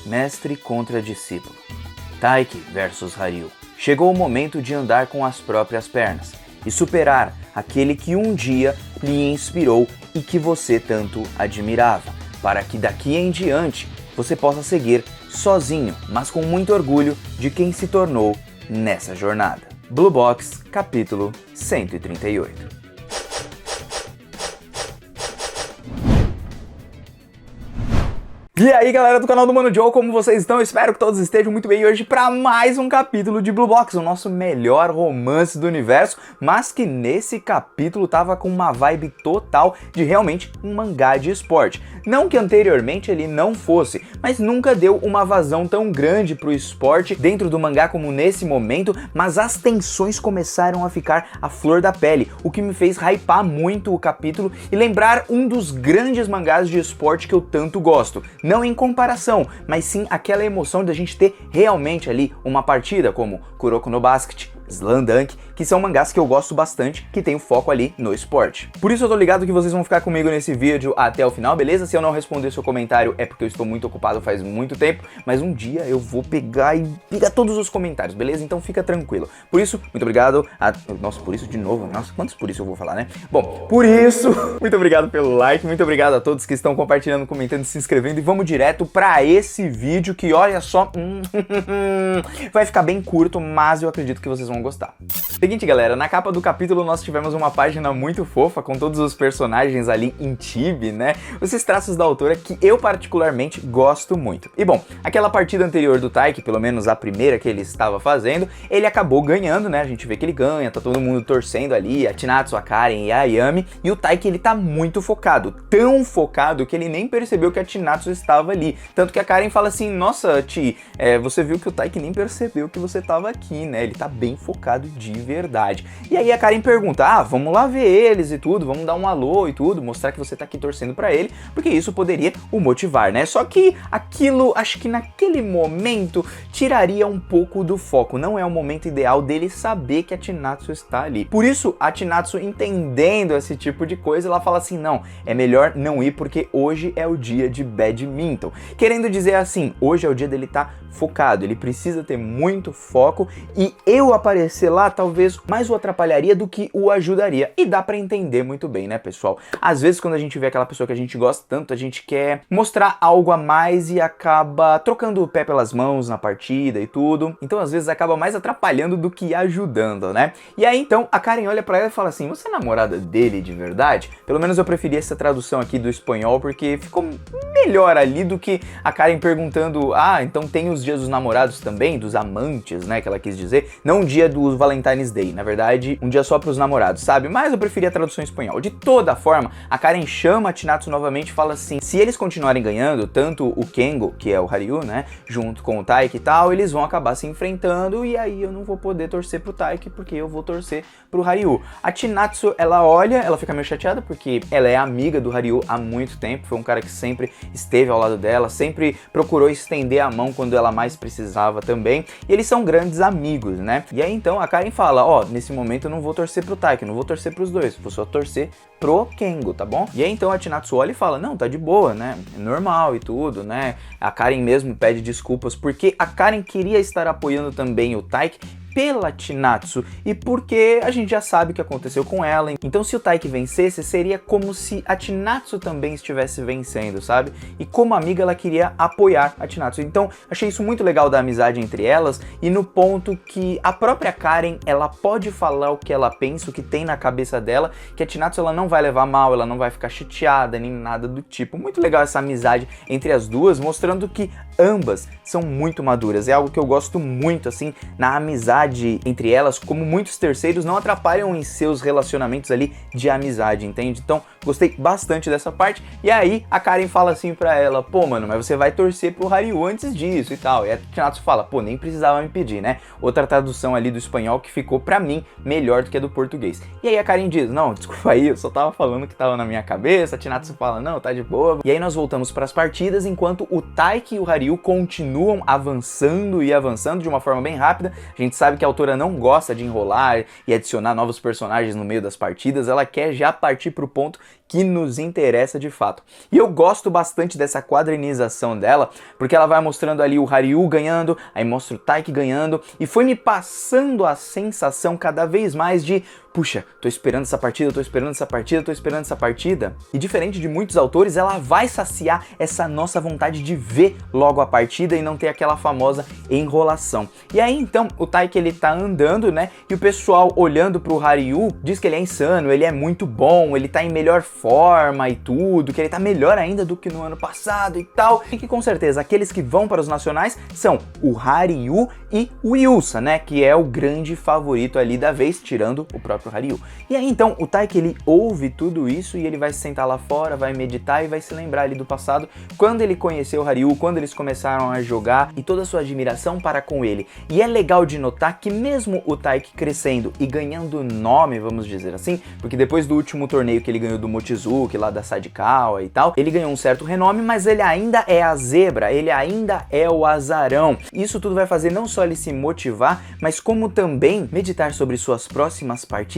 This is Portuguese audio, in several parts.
mestre contra discípulo. Taiki versus Haryu. Chegou o momento de andar com as próprias pernas e superar aquele que um dia lhe inspirou e que você tanto admirava, para que daqui em diante você possa seguir sozinho, mas com muito orgulho de quem se tornou nessa jornada. Blue Box, capítulo 138. E aí galera do canal do Mano Joe, como vocês estão? Eu espero que todos estejam muito bem hoje para mais um capítulo de Blue Box, o nosso melhor romance do universo, mas que nesse capítulo tava com uma vibe total de realmente um mangá de esporte. Não que anteriormente ele não fosse, mas nunca deu uma vazão tão grande pro esporte dentro do mangá como nesse momento, mas as tensões começaram a ficar à flor da pele, o que me fez hypar muito o capítulo e lembrar um dos grandes mangás de esporte que eu tanto gosto. Não em comparação, mas sim aquela emoção de a gente ter realmente ali uma partida como Kuroko no Basket, Slam Dunk, que são mangás que eu gosto bastante, que tem o foco ali no esporte. Por isso eu tô ligado que vocês vão ficar comigo nesse vídeo até o final, beleza? Se eu não responder seu comentário é porque eu estou muito ocupado faz muito tempo, mas um dia eu vou pegar todos os comentários, beleza? Então fica tranquilo. Por isso, muito obrigado Nossa, por isso de novo? Nossa, quantos por isso eu vou falar, né? Bom, por isso, muito obrigado pelo like, muito obrigado a todos que estão compartilhando, comentando, se inscrevendo e vamos direto pra esse vídeo que, olha só, vai ficar bem curto, mas eu acredito que vocês vão gostar. Seguinte galera, na capa do capítulo nós tivemos uma página muito fofa com todos os personagens ali em chibi, né? Esses traços da autora que eu particularmente gosto muito. E bom, aquela partida anterior do Taiki, pelo menos a primeira que ele estava fazendo, ele acabou ganhando, né? A gente vê que ele ganha, tá todo mundo torcendo ali, a Chinatsu, a Karen e a Ayami, e o Taiki ele tá muito focado, tão focado que ele nem percebeu que a Chinatsu estava ali. Tanto que a Karen fala assim, nossa Chi, você viu que o Taiki nem percebeu que você estava aqui, né? Ele tá bem focado de verdade. E aí a Karen pergunta, vamos lá ver eles e tudo, vamos dar um alô e tudo, mostrar que você tá aqui torcendo pra ele, porque isso poderia o motivar, né? Só que aquilo, acho que naquele momento, tiraria um pouco do foco. Não é o momento ideal dele saber que a Chinatsu está ali. Por isso, a Chinatsu, entendendo esse tipo de coisa, ela fala assim, não, é melhor não ir porque hoje é o dia de badminton. Querendo dizer assim, hoje é o dia dele estar focado, ele precisa ter muito foco e eu aparecer lá talvez mais o atrapalharia do que o ajudaria. E dá pra entender muito bem, né, pessoal? Às vezes quando a gente vê aquela pessoa que a gente gosta tanto, a gente quer mostrar algo a mais e acaba trocando o pé pelas mãos na partida e tudo. Então às vezes acaba mais atrapalhando do que ajudando, né? E aí então a Karen olha pra ela e fala assim, você é namorada dele de verdade? Pelo menos eu preferi essa tradução aqui do espanhol porque ficou melhor ali do que a Karen perguntando, então tem os dias dos namorados também, dos amantes, né, que ela quis dizer, não um dia do Valentine's Day, na verdade, um dia só pros namorados, sabe? Mas eu preferi a tradução em espanhol. De toda forma, a Karen chama a Chinatsu novamente e fala assim, se eles continuarem ganhando, tanto o Kengo, que é o Haryu, né, junto com o Taiki e tal, eles vão acabar se enfrentando e aí eu não vou poder torcer pro Taiki porque eu vou torcer pro Haryu. A Chinatsu, ela olha, ela fica meio chateada porque ela é amiga do Haryu há muito tempo, foi um cara que sempre esteve ao lado dela, sempre procurou estender a mão quando ela mais precisava também, e eles são grandes amigos, né? E aí então a Karen fala, nesse momento eu não vou torcer pro Taiki, eu não vou torcer pros dois, vou só torcer pro Kengo, tá bom? E aí então a Chinatsu olha e fala, não, tá de boa, né? É normal e tudo, né? A Karen mesmo pede desculpas porque a Karen queria estar apoiando também o Taiki pela Chinatsu e porque a gente já sabe o que aconteceu com ela. Então se o Taiki vencesse, seria como se a Chinatsu também estivesse vencendo, sabe? E como amiga ela queria apoiar a Chinatsu. Então achei isso muito legal da amizade entre elas e no ponto que a própria Karen, ela pode falar o que ela pensa, o que tem na cabeça dela, que a Chinatsu ela não vai levar mal, ela não vai ficar chateada, nem nada do tipo. Muito legal essa amizade entre as duas, mostrando que ambas são muito maduras. É algo que eu gosto muito, assim, na amizade entre elas, como muitos terceiros não atrapalham em seus relacionamentos ali de amizade, entende? Então, gostei bastante dessa parte. E aí, a Karen fala assim pra ela, pô, mano, mas você vai torcer pro Haryu antes disso e tal. E a Chinatsu fala, pô, nem precisava me pedir, né? Outra tradução ali do espanhol que ficou pra mim melhor do que a do português. E aí a Karen diz, não, desculpa aí, eu só tava falando que tava na minha cabeça. A Chinatsu fala, não, tá de boa. E aí nós voltamos pras partidas, enquanto o Taiki e o Haryu continuam avançando e avançando de uma forma bem rápida. A gente sabe sabe que a autora não gosta de enrolar e adicionar novos personagens no meio das partidas, ela quer já partir pro ponto que nos interessa de fato. E eu gosto bastante dessa quadrinização dela, porque ela vai mostrando ali o Haryu ganhando, aí mostra o Taiki ganhando, e foi me passando a sensação cada vez mais de puxa, tô esperando essa partida, tô esperando essa partida, tô esperando essa partida. E diferente de muitos autores, ela vai saciar essa nossa vontade de ver logo a partida e não ter aquela famosa enrolação. E aí então, o Taiki ele tá andando, né, e o pessoal olhando pro Haryu diz que ele é insano, ele é muito bom, ele tá em melhor forma e tudo, que ele tá melhor ainda do que no ano passado e tal. E que com certeza aqueles que vão para os nacionais são o Haryu e o Yusa, né, que é o grande favorito ali da vez, tirando o próprio Haryu. E aí então o Taiki ele ouve tudo isso e ele vai se sentar lá fora, vai meditar e vai se lembrar ali do passado, quando ele conheceu o Haryu, quando eles começaram a jogar e toda a sua admiração para com ele. E é legal de notar que mesmo o Taiki crescendo e ganhando nome, vamos dizer assim, porque depois do último torneio que ele ganhou do Mochizuki lá da Sadikawa e tal, ele ganhou um certo renome, mas ele ainda é a zebra, ele ainda é o azarão. Isso tudo vai fazer não só ele se motivar, mas como também meditar sobre suas próximas partidas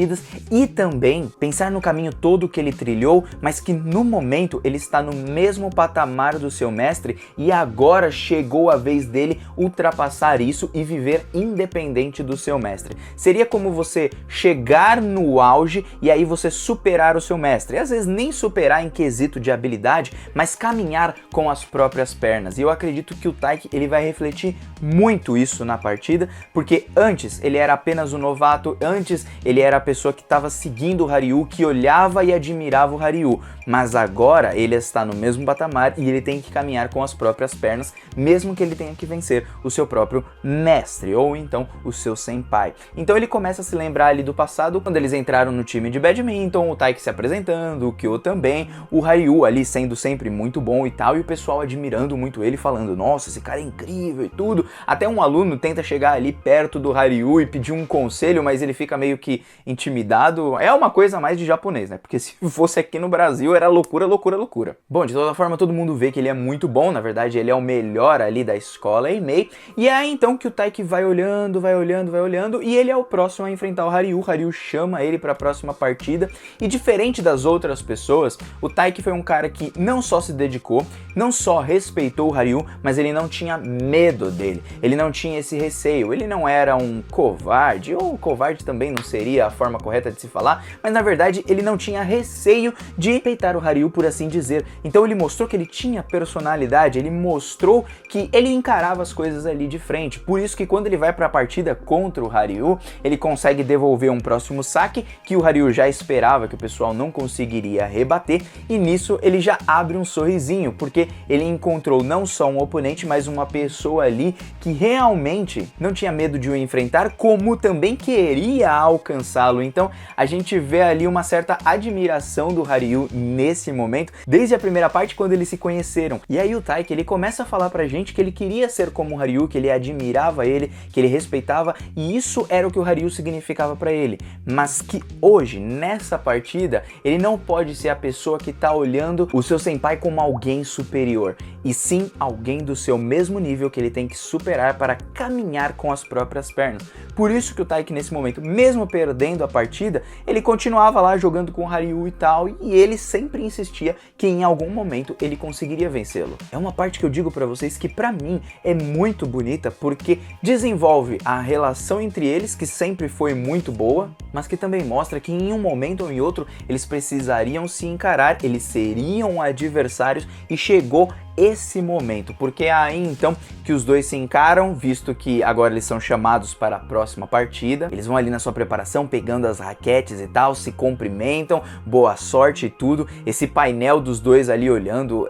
e também pensar no caminho todo que ele trilhou, mas que no momento ele está no mesmo patamar do seu mestre e agora chegou a vez dele ultrapassar isso e viver independente do seu mestre. Seria como você chegar no auge e aí você superar o seu mestre, e às vezes nem superar em quesito de habilidade, mas caminhar com as próprias pernas. E eu acredito que o Taiki ele vai refletir muito isso na partida, porque antes ele era apenas um novato, antes ele era a pessoa que estava seguindo o Haryu, que olhava e admirava o Haryu, mas agora ele está no mesmo patamar e ele tem que caminhar com as próprias pernas, mesmo que ele tenha que vencer o seu próprio mestre, ou então o seu senpai. Então ele começa a se lembrar ali do passado, quando eles entraram no time de badminton, o Taiki se apresentando, o Kyo também, o Haryu ali sendo sempre muito bom e tal, e o pessoal admirando muito ele, falando, nossa, esse cara é incrível e tudo. Até um aluno tenta chegar ali perto do Haryu e pedir um conselho, mas ele fica meio que intimidado. É uma coisa mais de japonês, né? Porque se fosse aqui no Brasil era loucura, loucura, loucura. Bom, de toda forma todo mundo vê que ele é muito bom, na verdade ele é o melhor ali da escola Eimei, e é então que o Taiki vai olhando, vai olhando, vai olhando, e ele é o próximo a enfrentar o Haryu chama ele para a próxima partida, e diferente das outras pessoas, o Taiki foi um cara que não só se dedicou, não só respeitou o Haryu, mas ele não tinha medo dele, ele não tinha esse receio, ele não era um covarde, ou covarde também não seria a forma correta de se falar, mas na verdade ele não tinha receio de respeitar o Haryu, por assim dizer. Então ele mostrou que ele tinha personalidade, ele mostrou que ele encarava as coisas ali de frente. Por isso que quando ele vai para a partida contra o Haryu, ele consegue devolver um próximo saque que o Haryu já esperava que o pessoal não conseguiria rebater, e nisso ele já abre um sorrisinho, porque ele encontrou não só um oponente, mas uma pessoa ali que realmente não tinha medo de o enfrentar, como também queria alcançá-lo. Então a gente vê ali uma certa admiração do Haryu nesse momento, desde a primeira parte quando eles se conheceram. E aí o Taiki ele começa a falar pra gente que ele queria ser como o Haryu, que ele admirava ele, que ele respeitava, e isso era o que o Haryu significava pra ele, mas que hoje, nessa partida, ele não pode ser a pessoa que tá olhando o seu senpai como alguém superior, e sim alguém do seu mesmo nível que ele tem que superar para caminhar com as próprias pernas. Por isso que o Taiki nesse momento, mesmo perdendo a partida, ele continuava lá jogando com o Haryu e tal, e ele sempre insistia que em algum momento ele conseguiria vencê-lo. É uma parte que eu digo pra vocês que pra mim é muito bonita, porque desenvolve a relação entre eles, que sempre foi muito boa, mas que também mostra que em um momento ou em outro eles precisariam se encarar, eles seriam adversários, e chegou esse momento, porque é aí então que os dois se encaram, visto que agora eles são chamados para a próxima partida. Eles vão ali na sua preparação, pegando as raquetes e tal, se cumprimentam, boa sorte e tudo. Esse painel dos dois ali olhando,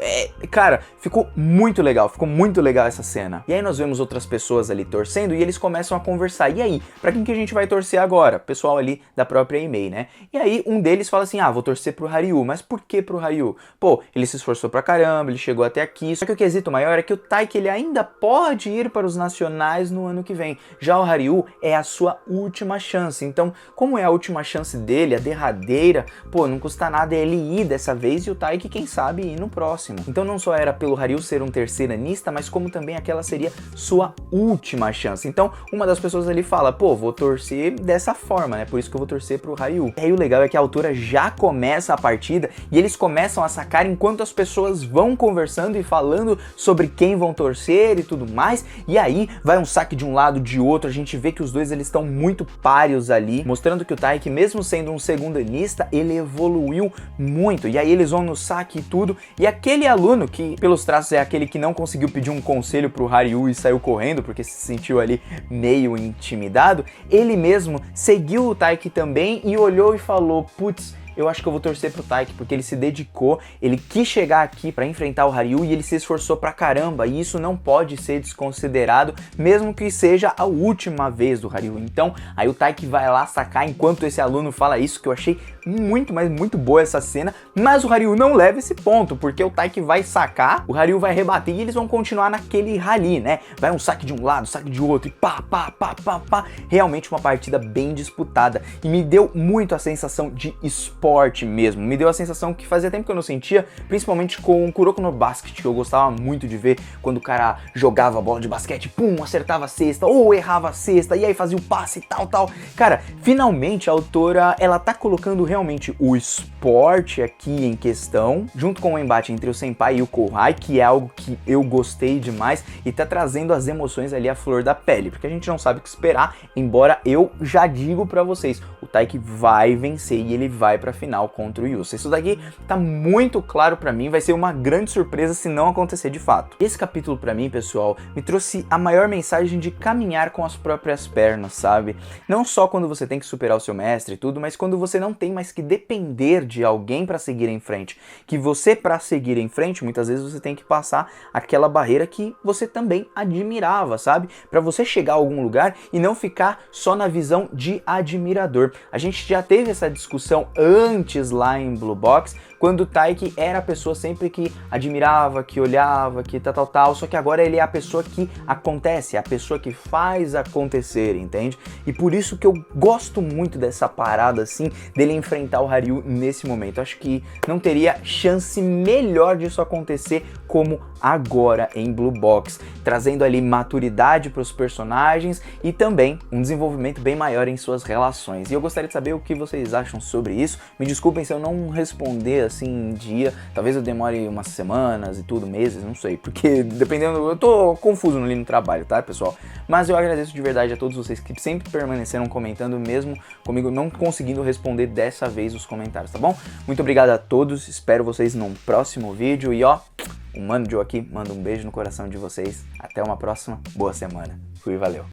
cara, ficou muito legal essa cena. E aí nós vemos outras pessoas ali torcendo e eles começam a conversar. E aí, pra quem que a gente vai torcer agora? Pessoal ali da própria Eimei, né? E aí um deles fala assim, vou torcer pro Haryu, mas por que pro Haryu? Pô, ele se esforçou pra caramba, ele chegou até aqui, que isso. Só que o quesito maior é que o Taiki ele ainda pode ir para os nacionais no ano que vem. Já o Ryu é a sua última chance. Então, como é a última chance dele, a derradeira, pô, não custa nada ele ir dessa vez e o Taiki, quem sabe, ir no próximo. Então não só era pelo Ryu ser um terceiranista, mas como também aquela seria sua última chance. Então, uma das pessoas ali fala, pô, vou torcer dessa forma, né? Por isso que eu vou torcer pro Ryu. E aí o legal é que a autora já começa a partida e eles começam a sacar enquanto as pessoas vão conversando e falando sobre quem vão torcer e tudo mais. E aí vai um saque de um lado, de outro, a gente vê que os dois eles estão muito páreos ali, mostrando que o Taiki, mesmo sendo um segundanista, ele evoluiu muito. E aí eles vão no saque e tudo, e aquele aluno que, pelos traços, é aquele que não conseguiu pedir um conselho pro Ryu e saiu correndo porque se sentiu ali meio intimidado, ele mesmo seguiu o Taiki também e olhou e falou, putz, eu acho que eu vou torcer pro Taiki, porque ele se dedicou, ele quis chegar aqui pra enfrentar o Ryu e ele se esforçou pra caramba, e isso não pode ser desconsiderado, mesmo que seja a última vez do Ryu. Então, aí o Taiki vai lá sacar enquanto esse aluno fala isso, que eu achei muito, mas muito boa essa cena, mas o Ryu não leva esse ponto, porque o Taiki vai sacar, o Ryu vai rebater e eles vão continuar naquele rally, né? Vai um saque de um lado, saque de outro, e pá, pá, pá, pá, pá. Realmente uma partida bem disputada, e me deu muito a sensação de esporte mesmo, me deu a sensação que fazia tempo que eu não sentia, principalmente com o Kuroko no Basket, que eu gostava muito de ver quando o cara jogava a bola de basquete, pum, acertava a cesta, ou errava a cesta, e aí fazia o passe e tal, tal. Cara, finalmente a autora, ela tá colocando realmente o esporte aqui em questão, junto com o embate entre o Senpai e o Kohai, que é algo que eu gostei demais, e tá trazendo as emoções ali à flor da pele, porque a gente não sabe o que esperar, embora eu já digo pra vocês, o Taiki vai vencer e ele vai pra final contra o Yusa. Isso daqui tá muito claro pra mim, vai ser uma grande surpresa se não acontecer de fato. Esse capítulo pra mim, pessoal, me trouxe a maior mensagem de caminhar com as próprias pernas, sabe? Não só quando você tem que superar o seu mestre e tudo, mas quando você não tem mais que depender de alguém pra seguir em frente. Que você, pra seguir em frente, muitas vezes você tem que passar aquela barreira que você também admirava, sabe? Pra você chegar a algum lugar e não ficar só na visão de admirador. A gente já teve essa discussão antes lá em Blue Box, quando o Taiki era a pessoa sempre que admirava, que olhava, que tal, só que agora ele é a pessoa que acontece, é a pessoa que faz acontecer, entende? E por isso que eu gosto muito dessa parada, assim, dele enfrentar o Ryu nesse momento. Acho que não teria chance melhor disso acontecer como agora em Blue Box, trazendo ali maturidade para os personagens e também um desenvolvimento bem maior em suas relações. E eu gostaria de saber o que vocês acham sobre isso. Me desculpem se eu não responder assim em dia, talvez eu demore umas semanas e tudo, meses, não sei, porque dependendo, eu tô confuso ali no trabalho, tá, pessoal? Mas eu agradeço de verdade a todos vocês que sempre permaneceram comentando, mesmo comigo não conseguindo responder dessa vez os comentários, tá bom? Muito obrigado a todos, espero vocês num próximo vídeo e ó, o Mano Joe aqui, manda um beijo no coração de vocês, até uma próxima, boa semana, fui, valeu!